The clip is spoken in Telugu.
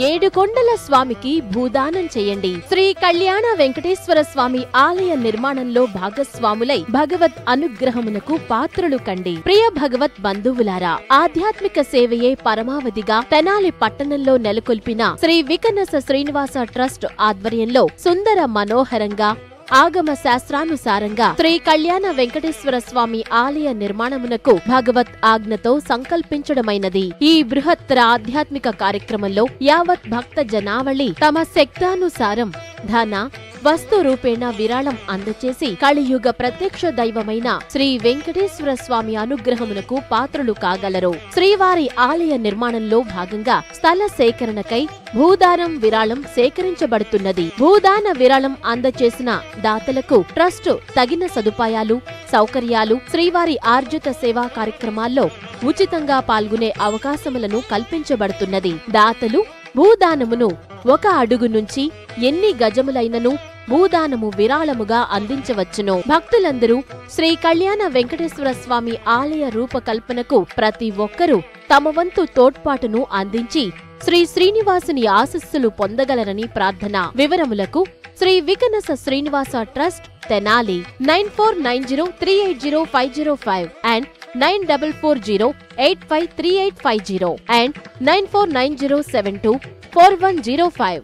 ఏడుకొండల స్వామికి భూదానం చేయండి. శ్రీ కళ్యాణ వెంకటేశ్వర స్వామి ఆలయ నిర్మాణంలో భాగస్వాములై భగవత్ అనుగ్రహమునకు పాత్రులు కండి. ప్రియ భగవత్ బంధువులారా, ఆధ్యాత్మిక సేవయే పరమావధిగా తెనాలి పట్టణంలో నెలకొల్పిన శ్రీ వికనస శ్రీనివాస ట్రస్ట్ ఆధ్వర్యంలో సుందర మనోహరంగా ఆగమ శాస్త్రానుసారంగా శ్రీ కళ్యాణ వెంకటేశ్వర స్వామి ఆలయ నిర్మాణమునకు భగవత్ ఆజ్ఞతో సంకల్పించడమైనది. ఈ బృహత్తర ఆధ్యాత్మిక కార్యక్రమంలో యావత్ భక్త జనావళి తమ శక్తానుసారం ధన వస్తు రూపేణ విరాళం అందచేసి కలియుగ ప్రత్యక్ష దైవమైన శ్రీ వెంకటేశ్వర స్వామి అనుగ్రహమునకు పాత్రులు కాగలరు. శ్రీవారి ఆలయ నిర్మాణంలో భాగంగా స్థల సేకరణకై భూదానం విరాళం సేకరించబడుతున్నది. భూదాన విరాళం అందచేసిన దాతలకు ట్రస్ట్ తగిన సదుపాయాలు, సౌకర్యాలు, శ్రీవారి ఆర్జిత సేవా కార్యక్రమాల్లో ఉచితంగా పాల్గొనే అవకాశములను కల్పించబడుతున్నది. దాతలు భూదానమును 1 అడుగు నుంచి ఎన్ని గజములైనను భూదానము విరాళముగా అందించవచ్చును. భక్తులందరూ శ్రీ కళ్యాణ వెంకటేశ్వర స్వామి ఆలయ రూపకల్పనకు ప్రతి ఒక్కరూ తమ వంతు తోడ్పాటును అందించి శ్రీ శ్రీనివాసుని ఆశీస్సులు పొందగలరని ప్రార్థన. వివరములకు Shri Vikhanasa Srinivasa trust, Tenali 9490380505 and 9440853850 and 9490724105.